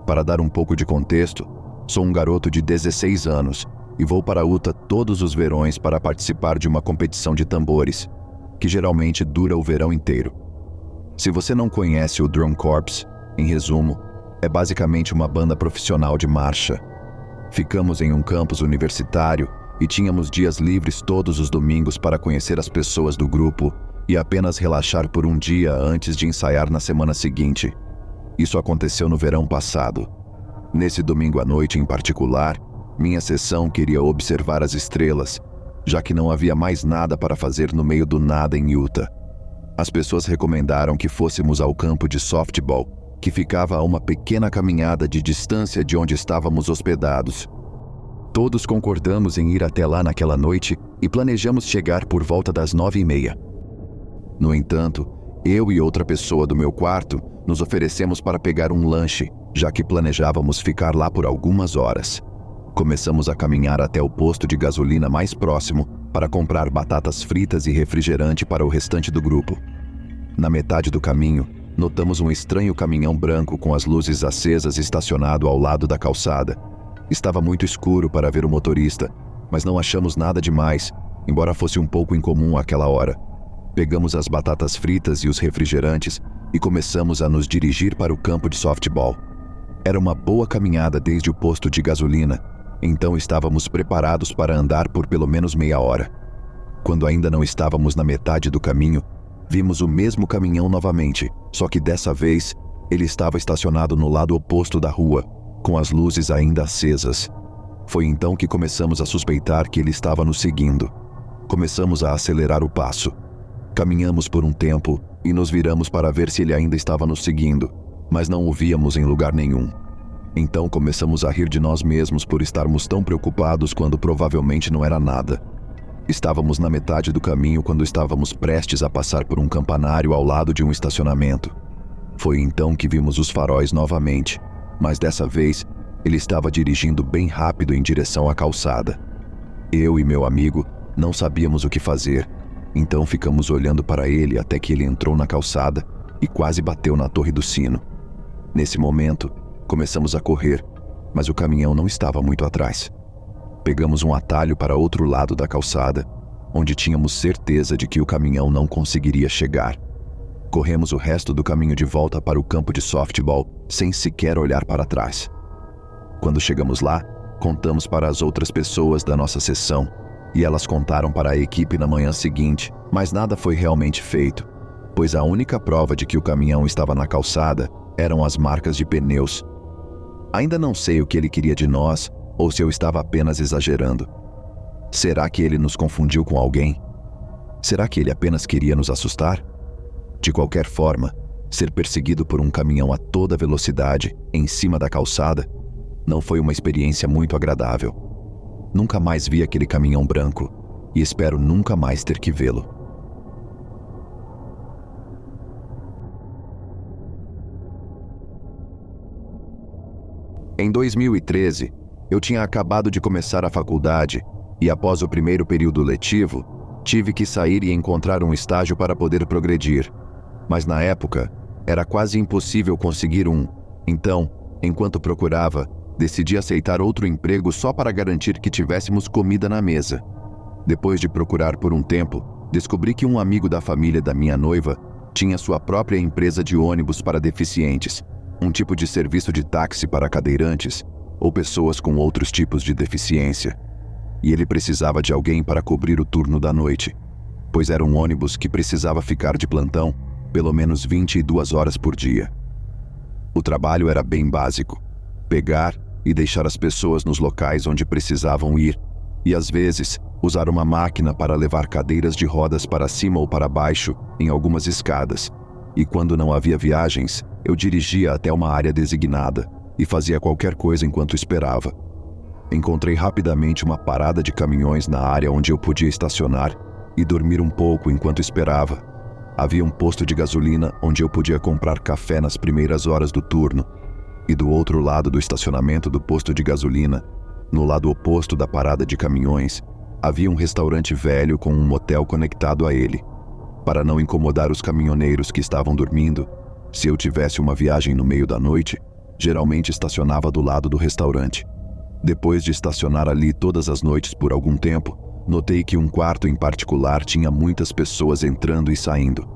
Para dar um pouco de contexto, sou um garoto de 16 anos e vou para Utah todos os verões para participar de uma competição de tambores, que geralmente dura o verão inteiro. Se você não conhece o Drum Corps, em resumo, é basicamente uma banda profissional de marcha. Ficamos em um campus universitário e tínhamos dias livres todos os domingos para conhecer as pessoas do grupo e apenas relaxar por um dia antes de ensaiar na semana seguinte. Isso aconteceu no verão passado. Nesse domingo à noite em particular, minha seção queria observar as estrelas, já que não havia mais nada para fazer no meio do nada em Utah. As pessoas recomendaram que fôssemos ao campo de softball, que ficava a uma pequena caminhada de distância de onde estávamos hospedados. Todos concordamos em ir até lá naquela noite e planejamos chegar por volta das 9h30. No entanto, eu e outra pessoa do meu quarto nos oferecemos para pegar um lanche, já que planejávamos ficar lá por algumas horas. Começamos a caminhar até o posto de gasolina mais próximo para comprar batatas fritas e refrigerante para o restante do grupo. Na metade do caminho, notamos um estranho caminhão branco com as luzes acesas estacionado ao lado da calçada. Estava muito escuro para ver o motorista, mas não achamos nada demais, embora fosse um pouco incomum àquela hora. Pegamos as batatas fritas e os refrigerantes e começamos a nos dirigir para o campo de softball. Era uma boa caminhada desde o posto de gasolina, então estávamos preparados para andar por pelo menos meia hora. Quando ainda não estávamos na metade do caminho, vimos o mesmo caminhão novamente, só que dessa vez ele estava estacionado no lado oposto da rua, com as luzes ainda acesas. Foi então que começamos a suspeitar que ele estava nos seguindo. Começamos a acelerar o passo. Caminhamos por um tempo e nos viramos para ver se ele ainda estava nos seguindo, mas não o víamos em lugar nenhum. Então começamos a rir de nós mesmos por estarmos tão preocupados quando provavelmente não era nada. Estávamos na metade do caminho quando estávamos prestes a passar por um campanário ao lado de um estacionamento. Foi então que vimos os faróis novamente, mas dessa vez ele estava dirigindo bem rápido em direção à calçada. Eu e meu amigo não sabíamos o que fazer, então ficamos olhando para ele até que ele entrou na calçada e quase bateu na torre do sino. Nesse momento, começamos a correr, mas o caminhão não estava muito atrás. Pegamos um atalho para outro lado da calçada, onde tínhamos certeza de que o caminhão não conseguiria chegar. Corremos o resto do caminho de volta para o campo de softball, sem sequer olhar para trás. Quando chegamos lá, contamos para as outras pessoas da nossa seção, e elas contaram para a equipe na manhã seguinte, mas nada foi realmente feito, pois a única prova de que o caminhão estava na calçada eram as marcas de pneus. Ainda não sei o que ele queria de nós, ou se eu estava apenas exagerando. Será que ele nos confundiu com alguém? Será que ele apenas queria nos assustar? De qualquer forma, ser perseguido por um caminhão a toda velocidade, em cima da calçada, não foi uma experiência muito agradável. Nunca mais vi aquele caminhão branco, e espero nunca mais ter que vê-lo. Em 2013, eu tinha acabado de começar a faculdade e, após o primeiro período letivo, tive que sair e encontrar um estágio para poder progredir. Mas na época, era quase impossível conseguir um. Então, enquanto procurava, decidi aceitar outro emprego só para garantir que tivéssemos comida na mesa. Depois de procurar por um tempo, descobri que um amigo da família da minha noiva tinha sua própria empresa de ônibus para deficientes, um tipo de serviço de táxi para cadeirantes ou pessoas com outros tipos de deficiência. E ele precisava de alguém para cobrir o turno da noite, pois era um ônibus que precisava ficar de plantão pelo menos 22 horas por dia. O trabalho era bem básico: pegar e deixar as pessoas nos locais onde precisavam ir, e às vezes usar uma máquina para levar cadeiras de rodas para cima ou para baixo em algumas escadas. E quando não havia viagens, eu dirigia até uma área designada e fazia qualquer coisa enquanto esperava. Encontrei rapidamente uma parada de caminhões na área onde eu podia estacionar e dormir um pouco enquanto esperava. Havia um posto de gasolina onde eu podia comprar café nas primeiras horas do turno, e do outro lado do estacionamento do posto de gasolina, no lado oposto da parada de caminhões, havia um restaurante velho com um motel conectado a ele. Para não incomodar os caminhoneiros que estavam dormindo, se eu tivesse uma viagem no meio da noite, Geralmente estacionava do lado do restaurante. Depois de estacionar ali todas as noites por algum tempo, notei que um quarto em particular tinha muitas pessoas entrando e saindo.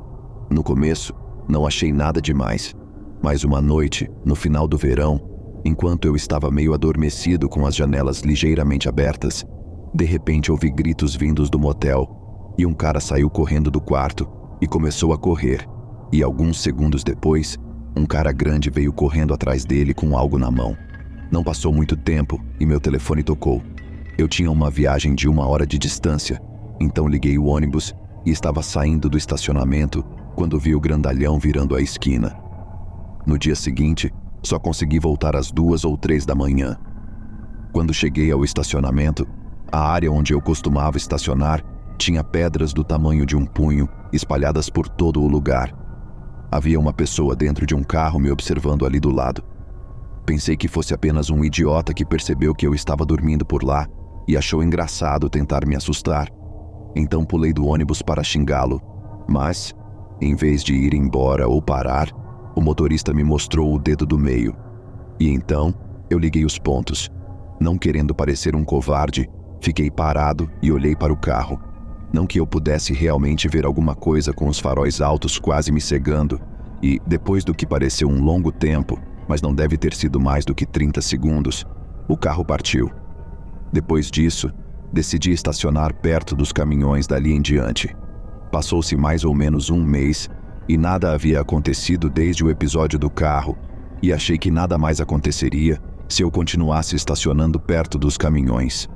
No começo, não achei nada demais, mas uma noite, no final do verão, enquanto eu estava meio adormecido com as janelas ligeiramente abertas, de repente ouvi gritos vindos do motel e um cara saiu correndo do quarto e começou a correr. E alguns segundos depois, um cara grande veio correndo atrás dele com algo na mão. Não passou muito tempo e meu telefone tocou. Eu tinha uma viagem de 1 hora de distância, então liguei o ônibus e estava saindo do estacionamento quando vi o grandalhão virando a esquina. No dia seguinte, só consegui voltar às 2 ou 3 da manhã. Quando cheguei ao estacionamento, a área onde eu costumava estacionar tinha pedras do tamanho de um punho espalhadas por todo o lugar. Havia uma pessoa dentro de um carro me observando ali do lado. Pensei que fosse apenas um idiota que percebeu que eu estava dormindo por lá e achou engraçado tentar me assustar. Então pulei do ônibus para xingá-lo, mas, em vez de ir embora ou parar, o motorista me mostrou o dedo do meio. E então, eu liguei os pontos. Não querendo parecer um covarde, fiquei parado e olhei para o carro. Não que eu pudesse realmente ver alguma coisa com os faróis altos quase me cegando, e, depois do que pareceu um longo tempo, mas não deve ter sido mais do que 30 segundos, o carro partiu. Depois disso, decidi estacionar perto dos caminhões dali em diante. Passou-se mais ou menos um mês e nada havia acontecido desde o episódio do carro, e achei que nada mais aconteceria se eu continuasse estacionando perto dos caminhões.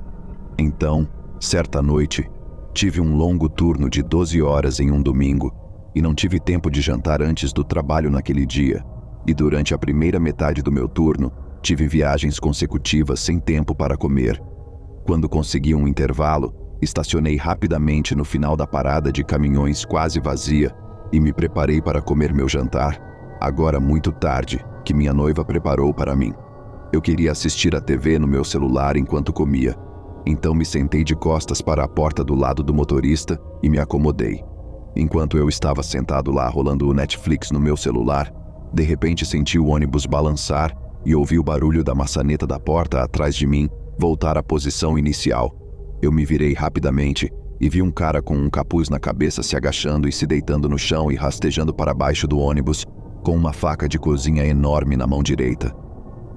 Então, certa noite, tive um longo turno de 12 horas em um domingo e não tive tempo de jantar antes do trabalho naquele dia. E durante a primeira metade do meu turno, tive viagens consecutivas sem tempo para comer. Quando consegui um intervalo, estacionei rapidamente no final da parada de caminhões quase vazia e me preparei para comer meu jantar, agora muito tarde, que minha noiva preparou para mim. Eu queria assistir a TV no meu celular enquanto comia, então me sentei de costas para a porta do lado do motorista e me acomodei. Enquanto eu estava sentado lá rolando o Netflix no meu celular, de repente senti o ônibus balançar e ouvi o barulho da maçaneta da porta atrás de mim voltar à posição inicial. Eu me virei rapidamente e vi um cara com um capuz na cabeça se agachando e se deitando no chão e rastejando para baixo do ônibus, com uma faca de cozinha enorme na mão direita.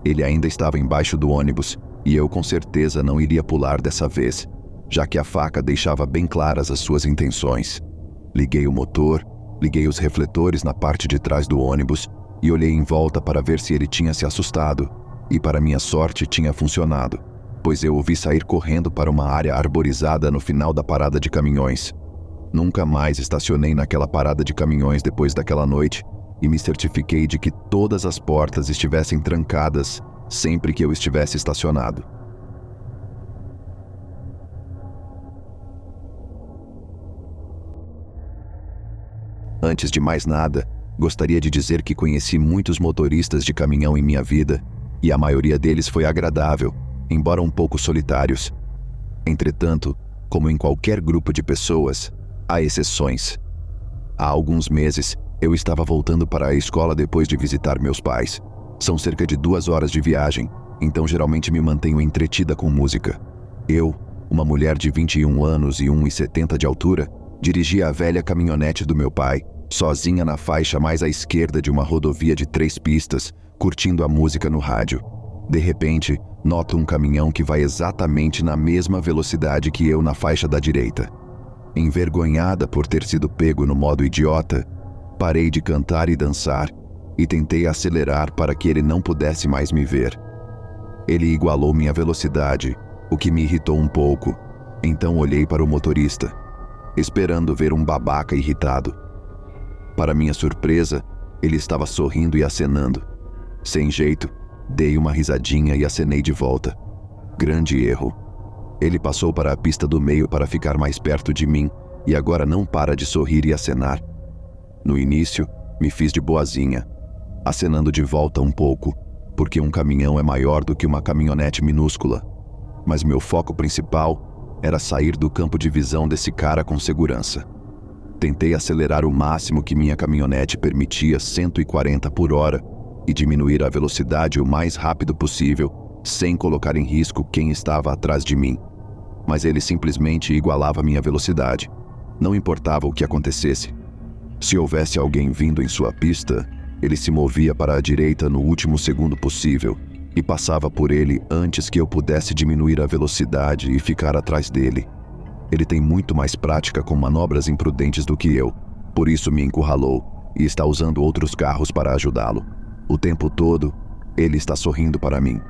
Ele ainda estava embaixo do ônibus e eu com certeza não iria pular dessa vez, já que a faca deixava bem claras as suas intenções. Liguei o motor, liguei os refletores na parte de trás do ônibus e olhei em volta para ver se ele tinha se assustado, e para minha sorte tinha funcionado, pois eu o vi sair correndo para uma área arborizada no final da parada de caminhões. Nunca mais estacionei naquela parada de caminhões depois daquela noite e me certifiquei de que todas as portas estivessem trancadas sempre que eu estivesse estacionado. Antes de mais nada, gostaria de dizer que conheci muitos motoristas de caminhão em minha vida e a maioria deles foi agradável, embora um pouco solitários. Entretanto, como em qualquer grupo de pessoas, há exceções. Há alguns meses, eu estava voltando para a escola depois de visitar meus pais. São cerca de 2 horas de viagem, então geralmente me mantenho entretida com música. Eu, uma mulher de 21 anos e 1,70 de altura, dirigia a velha caminhonete do meu pai, sozinha na faixa mais à esquerda de uma rodovia de 3 pistas, curtindo a música no rádio. De repente, noto um caminhão que vai exatamente na mesma velocidade que eu na faixa da direita. Envergonhada por ter sido pego no modo idiota, parei de cantar e dançar e tentei acelerar para que ele não pudesse mais me ver. Ele igualou minha velocidade, o que me irritou um pouco, então olhei para o motorista, esperando ver um babaca irritado. Para minha surpresa, ele estava sorrindo e acenando. Sem jeito, dei uma risadinha e acenei de volta. Grande erro. Ele passou para a pista do meio para ficar mais perto de mim e agora não para de sorrir e acenar. No início, me fiz de boazinha, acenando de volta um pouco, porque um caminhão é maior do que uma caminhonete minúscula. Mas meu foco principal era sair do campo de visão desse cara com segurança. Tentei acelerar o máximo que minha caminhonete permitia, 140 por hora, e diminuir a velocidade o mais rápido possível, sem colocar em risco quem estava atrás de mim. Mas ele simplesmente igualava minha velocidade. Não importava o que acontecesse. Se houvesse alguém vindo em sua pista, ele se movia para a direita no último segundo possível e passava por ele antes que eu pudesse diminuir a velocidade e ficar atrás dele. Ele tem muito mais prática com manobras imprudentes do que eu, por isso me encurralou e está usando outros carros para ajudá-lo. O tempo todo, ele está sorrindo para mim.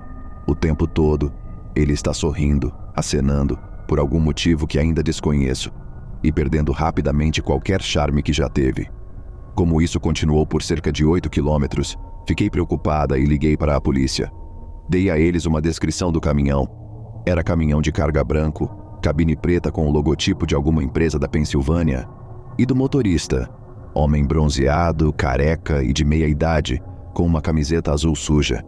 O tempo todo, ele está sorrindo, acenando, por algum motivo que ainda desconheço, e perdendo rapidamente qualquer charme que já teve. Como isso continuou por cerca de 8 quilômetros, fiquei preocupada e liguei para a polícia. Dei a eles uma descrição do caminhão. Era caminhão de carga branco, cabine preta com o logotipo de alguma empresa da Pensilvânia, e do motorista, homem bronzeado, careca e de meia idade, com uma camiseta azul suja.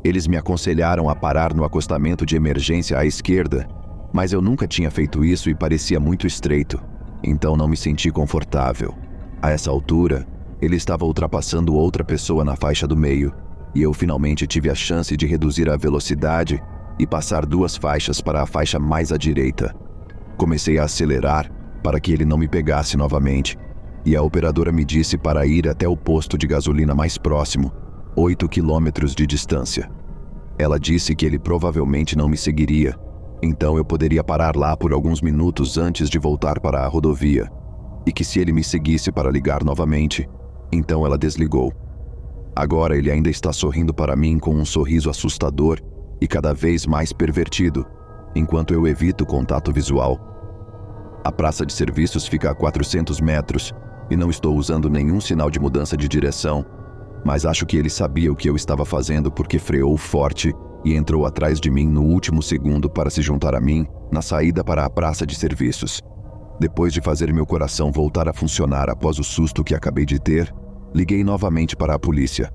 Eles me aconselharam a parar no acostamento de emergência à esquerda, mas eu nunca tinha feito isso e parecia muito estreito, então não me senti confortável. A essa altura, ele estava ultrapassando outra pessoa na faixa do meio, e eu finalmente tive a chance de reduzir a velocidade e passar 2 faixas para a faixa mais à direita. Comecei a acelerar para que ele não me pegasse novamente, e a operadora me disse para ir até o posto de gasolina mais próximo, 8 quilômetros de distância. Ela disse que ele provavelmente não me seguiria, então eu poderia parar lá por alguns minutos antes de voltar para a rodovia, e que se ele me seguisse para ligar novamente, então ela desligou. Agora ele ainda está sorrindo para mim com um sorriso assustador e cada vez mais pervertido, enquanto eu evito contato visual. A praça de serviços fica a 400 metros e não estou usando nenhum sinal de mudança de direção, mas acho que ele sabia o que eu estava fazendo porque freou forte e entrou atrás de mim no último segundo para se juntar a mim na saída para a praça de serviços. Depois de fazer meu coração voltar a funcionar após o susto que acabei de ter, liguei novamente para a polícia.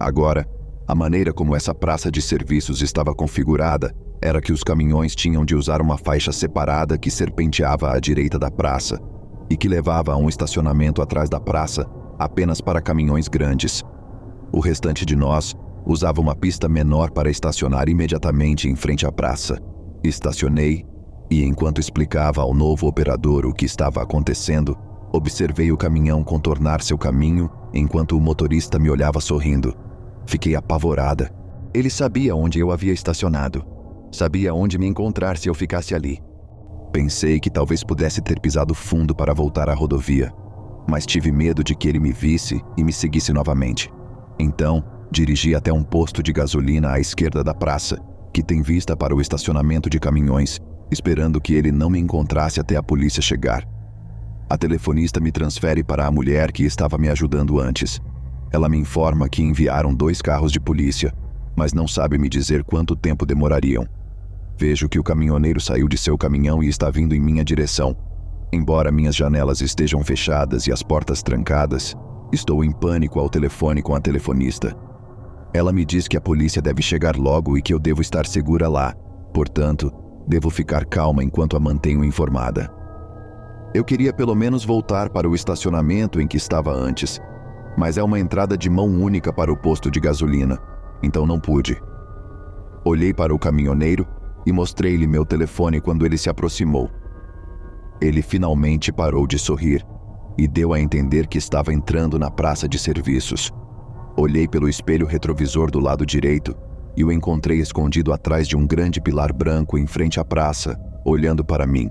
Agora, a maneira como essa praça de serviços estava configurada era que os caminhões tinham de usar uma faixa separada que serpenteava à direita da praça e que levava a um estacionamento atrás da praça apenas para caminhões grandes. O restante de nós usava uma pista menor para estacionar imediatamente em frente à praça. Estacionei e, enquanto explicava ao novo operador o que estava acontecendo, observei o caminhão contornar seu caminho enquanto o motorista me olhava sorrindo. Fiquei apavorada. Ele sabia onde eu havia estacionado. Sabia onde me encontrar se eu ficasse ali. Pensei que talvez pudesse ter pisado fundo para voltar à rodovia, mas tive medo de que ele me visse e me seguisse novamente. Então, dirigi até um posto de gasolina à esquerda da praça, que tem vista para o estacionamento de caminhões, esperando que ele não me encontrasse até a polícia chegar. A telefonista me transfere para a mulher que estava me ajudando antes. Ela me informa que enviaram 2 carros de polícia, mas não sabe me dizer quanto tempo demorariam. Vejo que o caminhoneiro saiu de seu caminhão e está vindo em minha direção. Embora minhas janelas estejam fechadas e as portas trancadas, estou em pânico ao telefone com a telefonista. Ela me diz que a polícia deve chegar logo e que eu devo estar segura lá. Portanto, devo ficar calma enquanto a mantenho informada. Eu queria pelo menos voltar para o estacionamento em que estava antes, mas é uma entrada de mão única para o posto de gasolina, então não pude. Olhei para o caminhoneiro e mostrei-lhe meu telefone quando ele se aproximou. Ele finalmente parou de sorrir e deu a entender que estava entrando na praça de serviços. Olhei pelo espelho retrovisor do lado direito e o encontrei escondido atrás de um grande pilar branco em frente à praça, olhando para mim.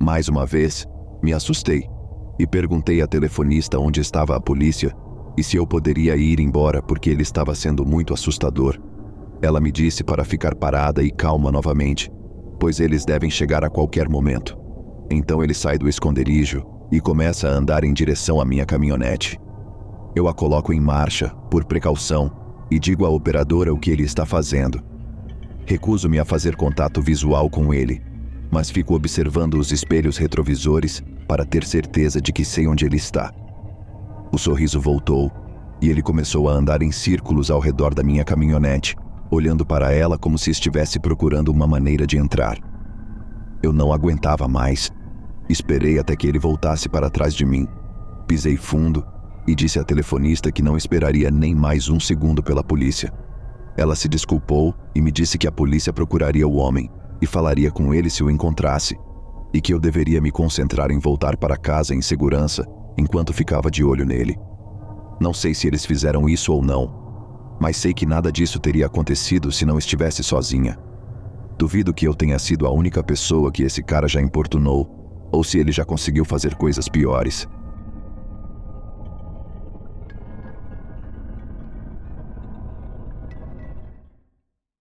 Mais uma vez, me assustei e perguntei à telefonista onde estava a polícia e se eu poderia ir embora porque ele estava sendo muito assustador. Ela me disse para ficar parada e calma novamente, pois eles devem chegar a qualquer momento. Então ele sai do esconderijo e começa a andar em direção à minha caminhonete. Eu a coloco em marcha, por precaução, e digo à operadora o que ele está fazendo. Recuso-me a fazer contato visual com ele, mas fico observando os espelhos retrovisores para ter certeza de que sei onde ele está. O sorriso voltou e ele começou a andar em círculos ao redor da minha caminhonete, olhando para ela como se estivesse procurando uma maneira de entrar. Eu não aguentava mais. Esperei até que ele voltasse para trás de mim. Pisei fundo e disse à telefonista que não esperaria nem mais um segundo pela polícia. Ela se desculpou e me disse que a polícia procuraria o homem e falaria com ele se o encontrasse, e que eu deveria me concentrar em voltar para casa em segurança enquanto ficava de olho nele. Não sei se eles fizeram isso ou não, mas sei que nada disso teria acontecido se não estivesse sozinha. Duvido que eu tenha sido a única pessoa que esse cara já importunou, ou se ele já conseguiu fazer coisas piores.